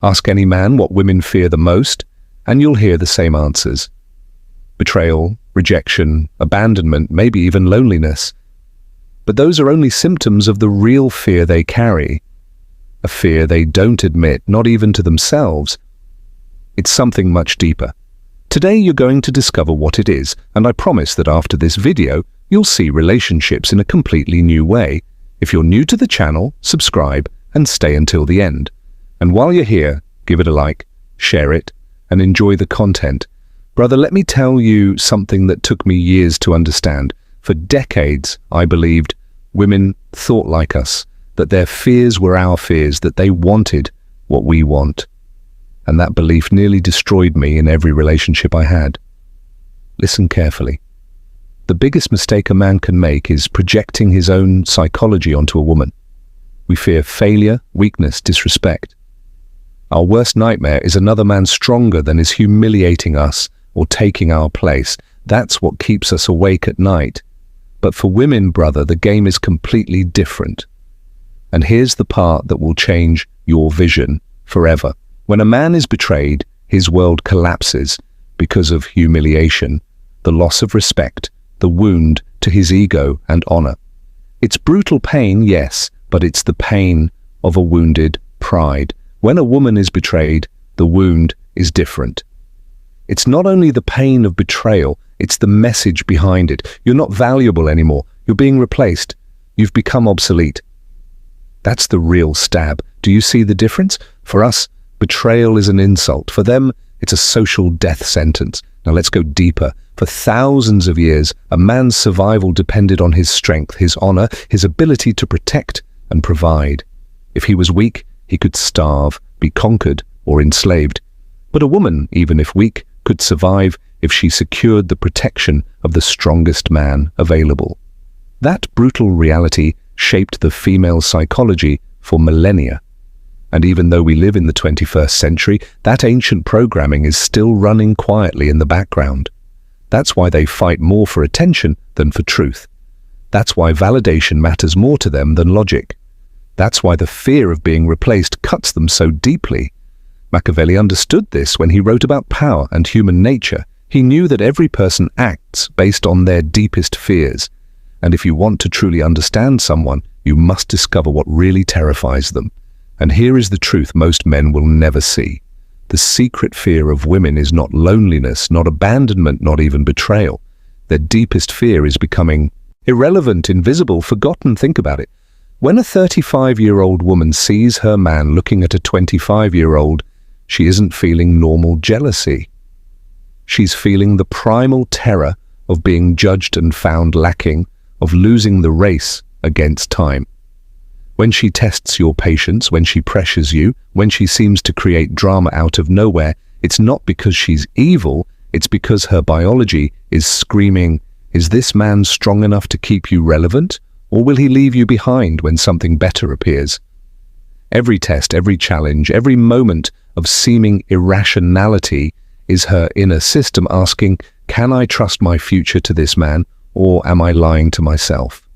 Ask any man what women fear the most, and you'll hear the same answers. Betrayal, rejection, abandonment, maybe even loneliness. But those are only symptoms of the real fear they carry, a fear they don't admit, not even to themselves. It's something much deeper. Today you're going to discover what it is, and I promise that after this video, you'll see relationships in a completely new way. If you're new to the channel, subscribe and stay until the end. And while you're here, give it a like, share it, and enjoy the content. Brother, let me tell you something that took me years to understand. For decades, I believed women thought like us, that their fears were our fears, that they wanted what we want. And that belief nearly destroyed me in every relationship I had. Listen carefully. The biggest mistake a man can make is projecting his own psychology onto a woman. We fear failure, weakness, disrespect. Our worst nightmare is another man stronger than is humiliating us or taking our place. That's what keeps us awake at night. But for women, brother, the game is completely different. And here's the part that will change your vision forever. When a man is betrayed, his world collapses because of humiliation, the loss of respect, the wound to his ego and honor. It's brutal pain, yes, but it's the pain of a wounded pride. When a woman is betrayed, the wound is different. It's not only the pain of betrayal, it's the message behind it. You're not valuable anymore. You're being replaced. You've become obsolete. That's the real stab. Do you see the difference? For us, betrayal is an insult. For them, it's a social death sentence. Now let's go deeper. For thousands of years, a man's survival depended on his strength, his honor, his ability to protect and provide. If he was weak, he could starve, be conquered, or enslaved. But a woman, even if weak, could survive if she secured the protection of the strongest man available. That brutal reality shaped the female psychology for millennia. And even though we live in the 21st century, that ancient programming is still running quietly in the background. That's why they fight more for attention than for truth. That's why validation matters more to them than logic. That's why the fear of being replaced cuts them so deeply. Machiavelli understood this when he wrote about power and human nature. He knew that every person acts based on their deepest fears. And if you want to truly understand someone, you must discover what really terrifies them. And here is the truth most men will never see. The secret fear of women is not loneliness, not abandonment, not even betrayal. Their deepest fear is becoming irrelevant, invisible, forgotten. Think about it. When a 35-year-old woman sees her man looking at a 25-year-old, she isn't feeling normal jealousy. She's feeling the primal terror of being judged and found lacking, of losing the race against time. When she tests your patience, when she pressures you, when she seems to create drama out of nowhere, it's not because she's evil, it's because her biology is screaming, is this man strong enough to keep you relevant, or will he leave you behind when something better appears? Every test, every challenge, every moment of seeming irrationality is her inner system asking, can I trust my future to this man, or am I lying to myself?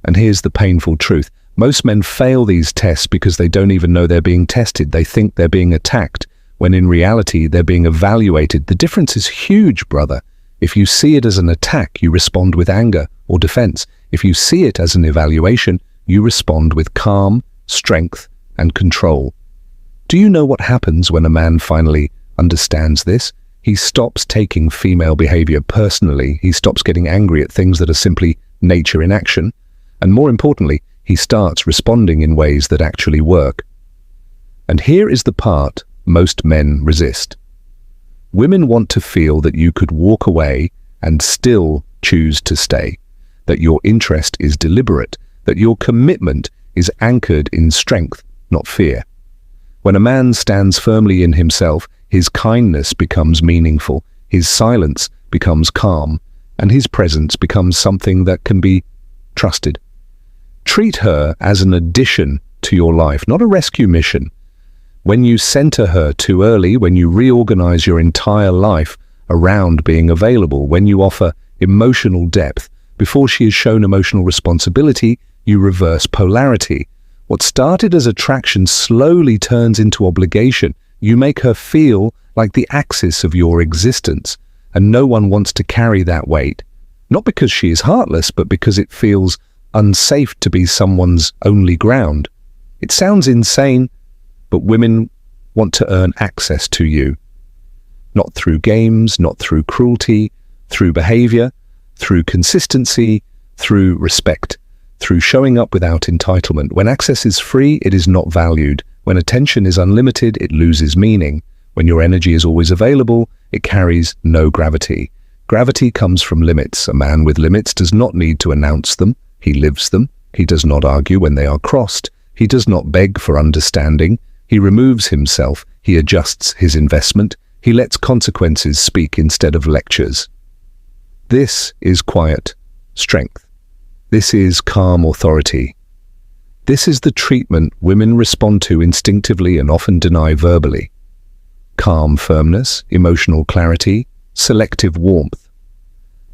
And here's the painful truth. Most men fail these tests because they don't even know they're being tested. They think they're being attacked, when in reality they're being evaluated. The difference is huge, brother. If you see it as an attack, you respond with anger or defense. If you see it as an evaluation, you respond with calm, strength, and control. Do you know what happens when a man finally understands this? He stops taking female behavior personally. He stops getting angry at things that are simply nature in action. And more importantly, he starts responding in ways that actually work. And here is the part most men resist. Women want to feel that you could walk away and still choose to stay, that your interest is deliberate, that your commitment is anchored in strength, not fear. When a man stands firmly in himself, his kindness becomes meaningful, his silence becomes calm, and his presence becomes something that can be trusted. Treat her as an addition to your life, not a rescue mission. When you center her too early, when you reorganize your entire life around being available, when you offer emotional depth before she has shown emotional responsibility, you reverse polarity. What started as attraction slowly turns into obligation. You make her feel like the axis of your existence, and no one wants to carry that weight. Not because she is heartless, but because it feels unsafe to be someone's only ground. It sounds insane, but women want to earn access to you. Not through games, not through cruelty, through behavior, through consistency, through respect, through showing up without entitlement. When access is free, it is not valued. When attention is unlimited, it loses meaning. When your energy is always available, it carries no gravity. Gravity comes from limits. A man with limits does not need to announce them. He lives them. He does not argue when they are crossed. He does not beg for understanding. He removes himself. He adjusts his investment. He lets consequences speak instead of lectures. This is quiet strength. This is calm authority. This is the treatment women respond to instinctively and often deny verbally. Calm firmness, emotional clarity, selective warmth.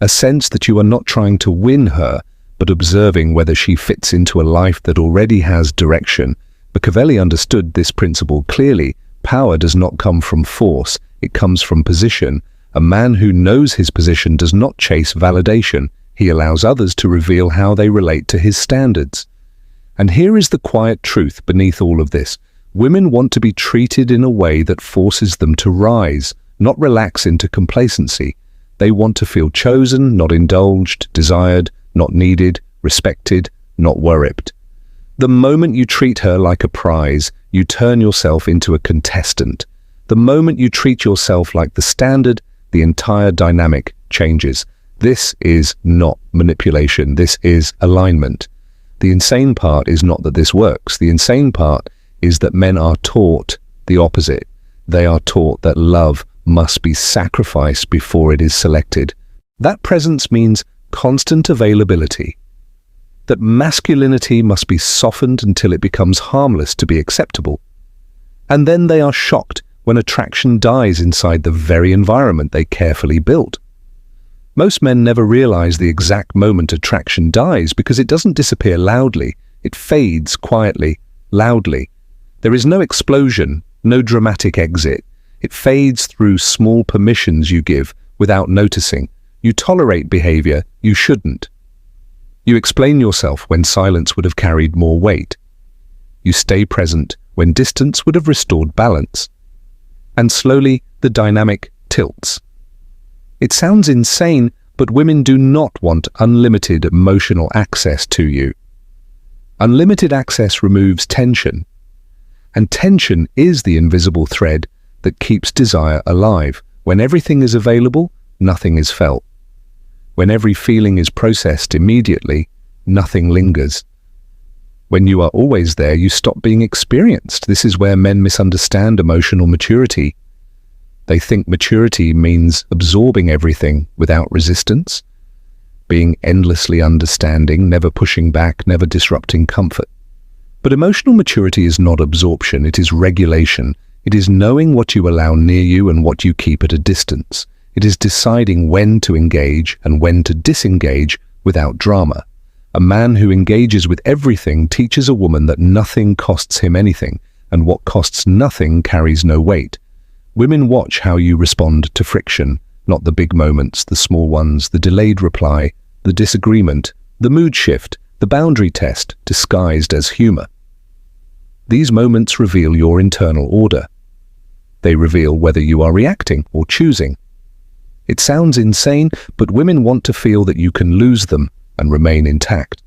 A sense that you are not trying to win her, but observing whether she fits into a life that already has direction. Machiavelli understood this principle clearly. Power does not come from force, it comes from position. A man who knows his position does not chase validation. He allows others to reveal how they relate to his standards. And here is the quiet truth beneath all of this. Women want to be treated in a way that forces them to rise, not relax into complacency. They want to feel chosen, not indulged, desired, not needed, respected, not worried. The moment you treat her like a prize, you turn yourself into a contestant. The moment you treat yourself like the standard, the entire dynamic changes. This is not manipulation. This is alignment. The insane part is not that this works. The insane part is that men are taught the opposite. They are taught that love must be sacrificed before it is selected. That presence means constant availability. That masculinity must be softened until it becomes harmless to be acceptable. And then they are shocked when attraction dies inside the very environment they carefully built. Most men never realize the exact moment attraction dies because it doesn't disappear loudly. It fades quietly, loudly. There is no explosion, no dramatic exit. It fades through small permissions you give without noticing. You tolerate behavior you shouldn't. You explain yourself when silence would have carried more weight. You stay present when distance would have restored balance. And slowly, the dynamic tilts. It sounds insane, but women do not want unlimited emotional access to you. Unlimited access removes tension. And tension is the invisible thread that keeps desire alive. When everything is available, nothing is felt. When every feeling is processed immediately, nothing lingers. When you are always there, you stop being experienced. This is where men misunderstand emotional maturity. They think maturity means absorbing everything without resistance, being endlessly understanding, never pushing back, never disrupting comfort. But emotional maturity is not absorption, it is regulation. It is knowing what you allow near you and what you keep at a distance. It is deciding when to engage and when to disengage without drama. A man who engages with everything teaches a woman that nothing costs him anything, and what costs nothing carries no weight. Women watch how you respond to friction, not the big moments, the small ones, the delayed reply, the disagreement, the mood shift, the boundary test disguised as humor. These moments reveal your internal order. They reveal whether you are reacting or choosing. It sounds insane, but women want to feel that you can lose them and remain intact.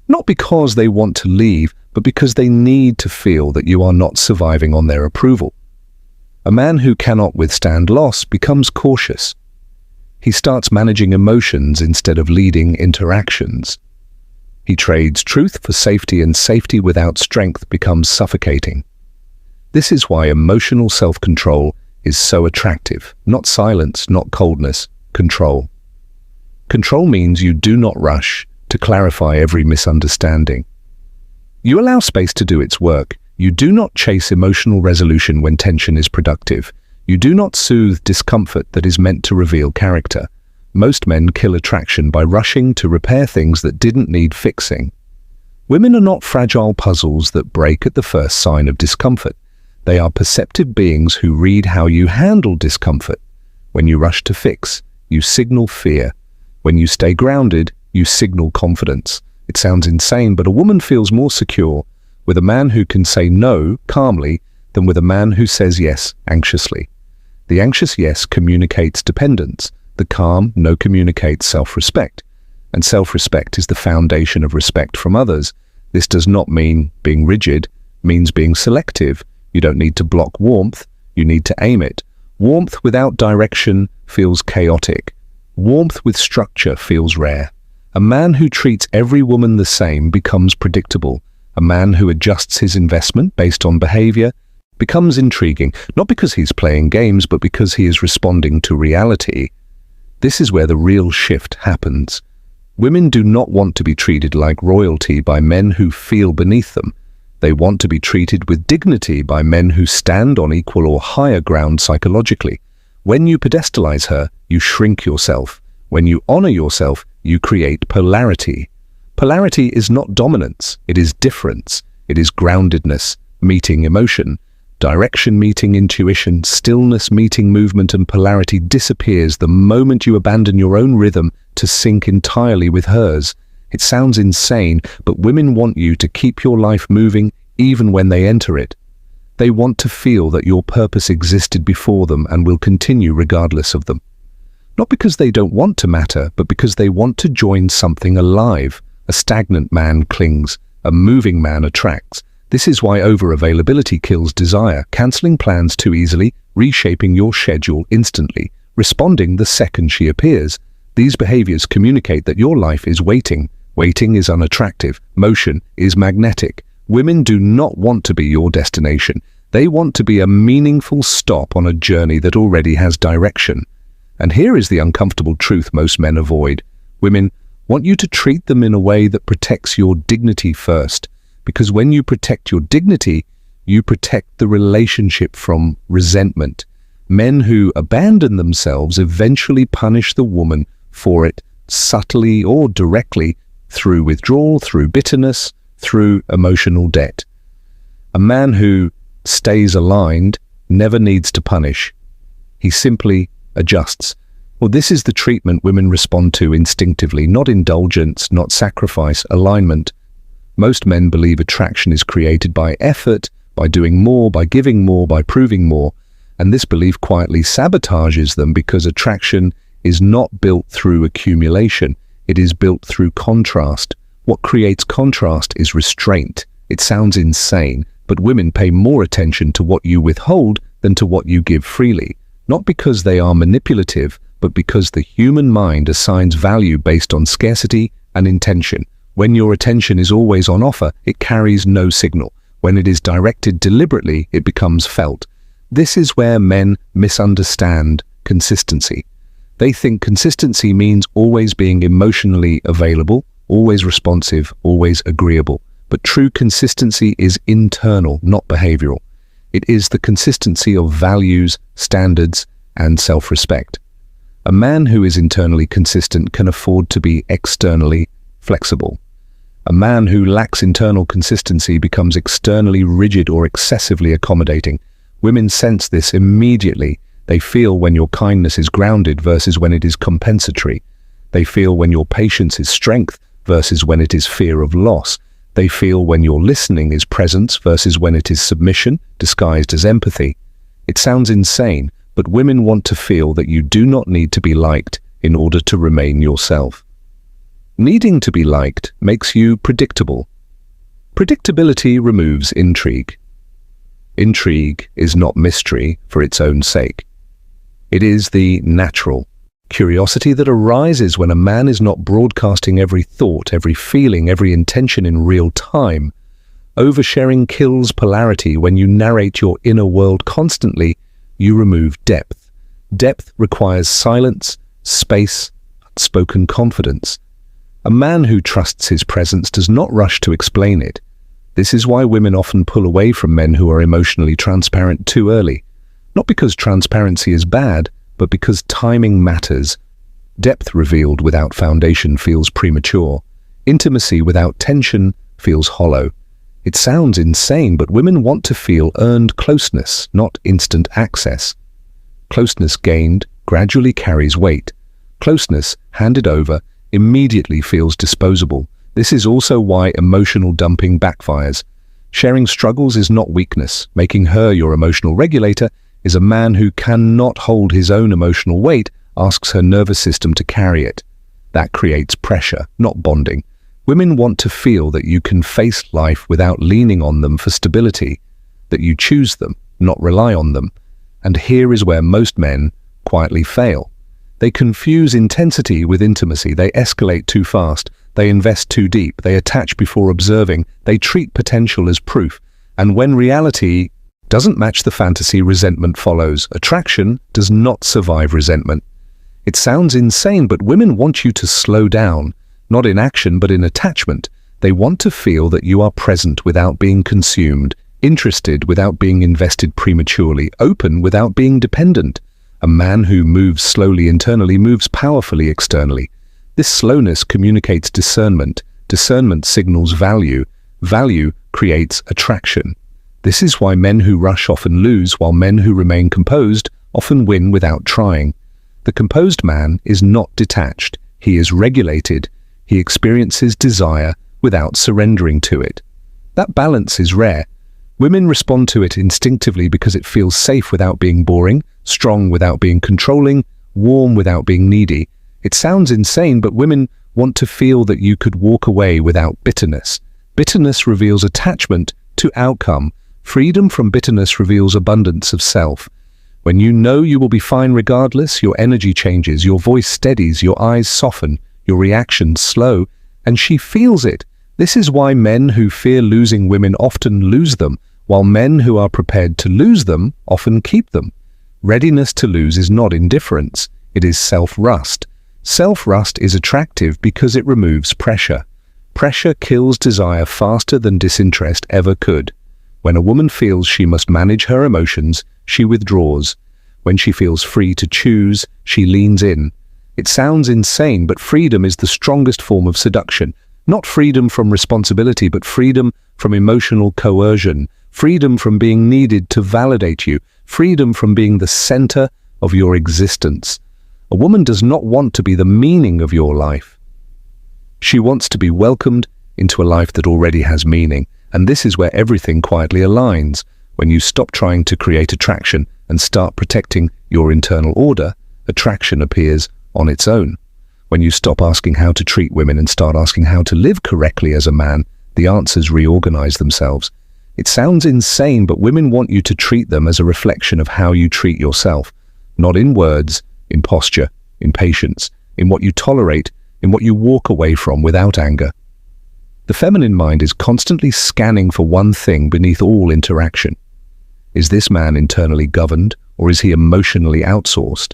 Not because they want to leave, but because they need to feel that you are not surviving on their approval. A man who cannot withstand loss becomes cautious. He starts managing emotions instead of leading interactions. He trades truth for safety, and safety without strength becomes suffocating. This is why emotional self-control is so attractive. Not silence, not coldness, control. Control means you do not rush to clarify every misunderstanding. You allow space to do its work. You do not chase emotional resolution when tension is productive. You do not soothe discomfort that is meant to reveal character. Most men kill attraction by rushing to repair things that didn't need fixing. Women are not fragile puzzles that break at the first sign of discomfort. They are perceptive beings who read how you handle discomfort. When you rush to fix, you signal fear. When you stay grounded, you signal confidence. It sounds insane, but a woman feels more secure with a man who can say no calmly than with a man who says yes anxiously. The anxious yes communicates dependence. The calm no communicates self-respect. And self-respect is the foundation of respect from others. This does not mean being rigid, it means being selective. You don't need to block warmth, you need to aim it. Warmth without direction feels chaotic. Warmth with structure feels rare. A man who treats every woman the same becomes predictable. A man who adjusts his investment based on behavior becomes intriguing, not because he's playing games, but because he is responding to reality. This is where the real shift happens. Women do not want to be treated like royalty by men who feel beneath them. They want to be treated with dignity by men who stand on equal or higher ground psychologically. When you pedestalize her, you shrink yourself. When you honor yourself, you create polarity. Polarity is not dominance, it is difference. It is groundedness, meeting emotion. Direction meeting intuition, stillness meeting movement, and polarity disappears the moment you abandon your own rhythm to sync entirely with hers. It sounds insane, but women want you to keep your life moving even when they enter it. They want to feel that your purpose existed before them and will continue regardless of them. Not because they don't want to matter, but because they want to join something alive. A stagnant man clings, a moving man attracts. This is why over-availability kills desire, cancelling plans too easily, reshaping your schedule instantly, responding the second she appears. These behaviors communicate that your life is waiting. Waiting is unattractive. Motion is magnetic. Women do not want to be your destination. They want to be a meaningful stop on a journey that already has direction. And here is the uncomfortable truth most men avoid. Women want you to treat them in a way that protects your dignity first. Because when you protect your dignity, you protect the relationship from resentment. Men who abandon themselves eventually punish the woman for it, subtly or directly, through withdrawal, through bitterness, through emotional debt. A man who stays aligned never needs to punish. He simply adjusts. Well, this is the treatment women respond to instinctively, not indulgence, not sacrifice, alignment. Most men believe attraction is created by effort, by doing more, by giving more, by proving more, and this belief quietly sabotages them because attraction is not built through accumulation, it is built through contrast. What creates contrast is restraint. It sounds insane, but women pay more attention to what you withhold than to what you give freely, not because they are manipulative, but because the human mind assigns value based on scarcity and intention. When your attention is always on offer, it carries no signal. When it is directed deliberately, it becomes felt. This is where men misunderstand consistency. They think consistency means always being emotionally available, always responsive, always agreeable. But true consistency is internal, not behavioral. It is the consistency of values, standards, and self-respect. A man who is internally consistent can afford to be externally flexible. A man who lacks internal consistency becomes externally rigid or excessively accommodating. Women sense this immediately. They feel when your kindness is grounded versus when it is compensatory. They feel when your patience is strength versus when it is fear of loss. They feel when your listening is presence versus when it is submission, disguised as empathy. It sounds insane, but women want to feel that you do not need to be liked in order to remain yourself. Needing to be liked makes you predictable. Predictability removes intrigue. Intrigue is not mystery for its own sake. It is the natural curiosity that arises when a man is not broadcasting every thought, every feeling, every intention in real time. Oversharing kills polarity. When you narrate your inner world constantly, you remove depth. Depth requires silence, space, unspoken confidence. A man who trusts his presence does not rush to explain it. This is why women often pull away from men who are emotionally transparent too early. Not because transparency is bad, but because timing matters. Depth revealed without foundation feels premature. Intimacy without tension feels hollow. It sounds insane, but women want to feel earned closeness, not instant access. Closeness gained gradually carries weight. Closeness handed over immediately feels disposable. This is also why emotional dumping backfires. Sharing struggles is not weakness. Making her your emotional regulator is a man who cannot hold his own emotional weight, asks her nervous system to carry it. That creates pressure, not bonding. Women want to feel that you can face life without leaning on them for stability, that you choose them, not rely on them. And here is where most men quietly fail. They confuse intensity with intimacy. They escalate too fast. They invest too deep. They attach before observing. They treat potential as proof. And when reality doesn't match the fantasy, resentment follows. Attraction does not survive resentment. It sounds insane, but women want you to slow down, not in action, but in attachment. They want to feel that you are present without being consumed, interested without being invested prematurely, open without being dependent. A man who moves slowly internally moves powerfully externally. This slowness communicates discernment. Discernment signals value. Value creates attraction. This is why men who rush often lose, while men who remain composed often win without trying. The composed man is not detached. He is regulated. He experiences desire without surrendering to it. That balance is rare. Women respond to it instinctively because it feels safe without being boring, strong without being controlling, warm without being needy. It sounds insane, but women want to feel that you could walk away without bitterness. Bitterness reveals attachment to outcome. Freedom from bitterness reveals abundance of self. When you know you will be fine regardless, your energy changes, your voice steadies, your eyes soften, your reactions slow, and she feels it. This is why men who fear losing women often lose them, while men who are prepared to lose them often keep them. Readiness to lose is not indifference, it is self-rust. Self-rust is attractive because it removes pressure. Pressure kills desire faster than disinterest ever could. When a woman feels she must manage her emotions, she withdraws. When she feels free to choose, she leans in. It sounds insane, but freedom is the strongest form of seduction. Not freedom from responsibility, but freedom from emotional coercion. Freedom from being needed to validate you. Freedom from being the center of your existence. A woman does not want to be the meaning of your life. She wants to be welcomed into a life that already has meaning. And this is where everything quietly aligns. When you stop trying to create attraction and start protecting your internal order, attraction appears on its own. When you stop asking how to treat women and start asking how to live correctly as a man, the answers reorganize themselves. It sounds insane, but women want you to treat them as a reflection of how you treat yourself. Not in words, in posture, in patience, in what you tolerate, in what you walk away from without anger. The feminine mind is constantly scanning for one thing beneath all interaction. Is this man internally governed, or is he emotionally outsourced?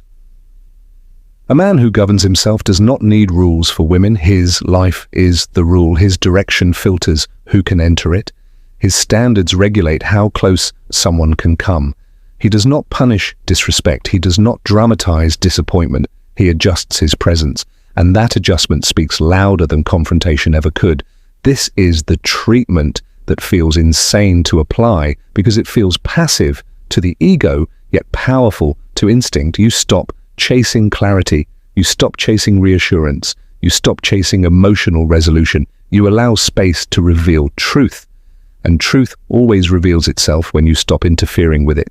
A man who governs himself does not need rules for women. His life is the rule. His direction filters who can enter it. His standards regulate how close someone can come. He does not punish disrespect. He does not dramatize disappointment. He adjusts his presence, and that adjustment speaks louder than confrontation ever could. This is the treatment that feels insane to apply because it feels passive to the ego, yet powerful to instinct. You stop chasing clarity. You stop chasing reassurance. You stop chasing emotional resolution. You allow space to reveal truth. And truth always reveals itself when you stop interfering with it.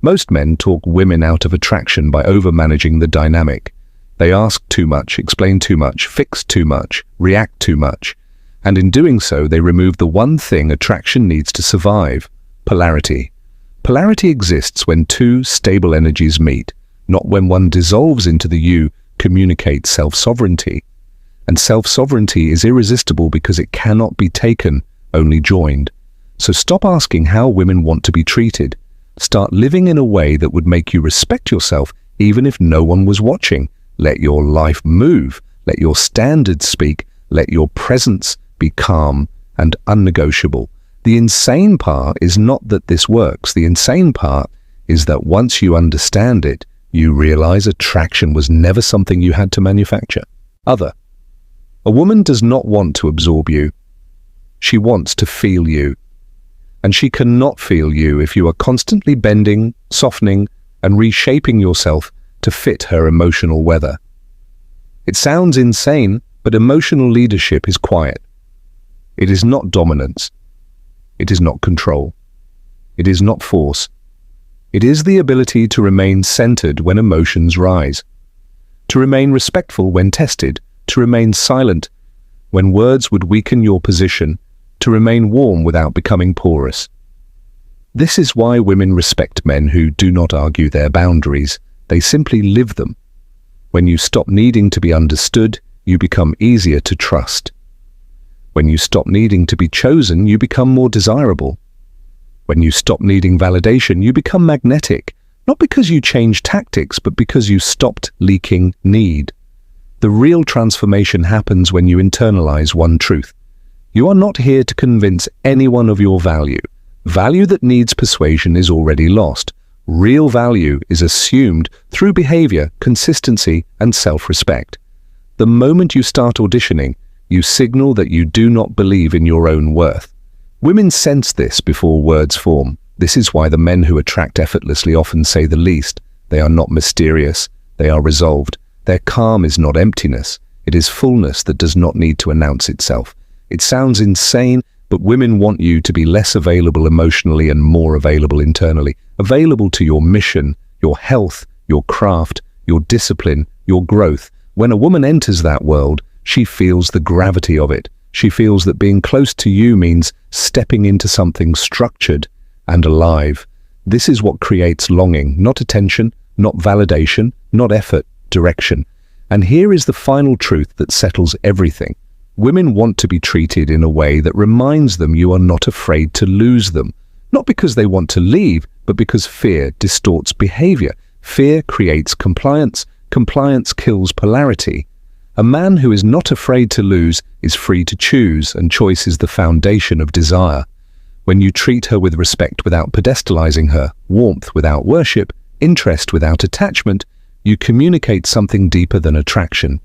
Most men talk women out of attraction by overmanaging the dynamic. They ask too much, explain too much, fix too much, react too much. And in doing so, they remove the one thing attraction needs to survive: polarity. Polarity exists when two stable energies meet, not when one dissolves into the you. Communicates self-sovereignty. And self-sovereignty is irresistible because it cannot be taken, only joined. So stop asking how women want to be treated. Start living in a way that would make you respect yourself even if no one was watching. Let your life move. Let your standards speak. Let your presence be calm and unnegotiable. The insane part is not that this works. The insane part is that once you understand it, you realize attraction was never something you had to manufacture. A woman does not want to absorb you. She wants to feel you. And she cannot feel you if you are constantly bending, softening, and reshaping yourself to fit her emotional weather. It sounds insane, but emotional leadership is quiet. It is not dominance. It is not control. It is not force. It is the ability to remain centered when emotions rise, to remain respectful when tested, to remain silent when words would weaken your position, to remain warm without becoming porous. This is why women respect men who do not argue their boundaries. They simply live them. When you stop needing to be understood, you become easier to trust. When you stop needing to be chosen, you become more desirable. When you stop needing validation, you become magnetic, not because you changed tactics, but because you stopped leaking need. The real transformation happens when you internalize one truth. You are not here to convince anyone of your value. Value that needs persuasion is already lost. Real value is assumed through behavior, consistency, and self-respect. The moment you start auditioning, you signal that you do not believe in your own worth. Women sense this before words form. This is why the men who attract effortlessly often say the least. They are not mysterious, they are resolved. Their calm is not emptiness, it is fullness that does not need to announce itself. It sounds insane, but women want you to be less available emotionally and more available internally. Available to your mission, your health, your craft, your discipline, your growth. When a woman enters that world, she feels the gravity of it. She feels that being close to you means stepping into something structured and alive. This is what creates longing, not attention, not validation, not effort, direction. And here is the final truth that settles everything. Women want to be treated in a way that reminds them you are not afraid to lose them. Not because they want to leave, but because fear distorts behavior. Fear creates compliance. Compliance kills polarity. A man who is not afraid to lose is free to choose, and choice is the foundation of desire. When you treat her with respect without pedestalizing her, warmth without worship, interest without attachment, you communicate something deeper than attraction.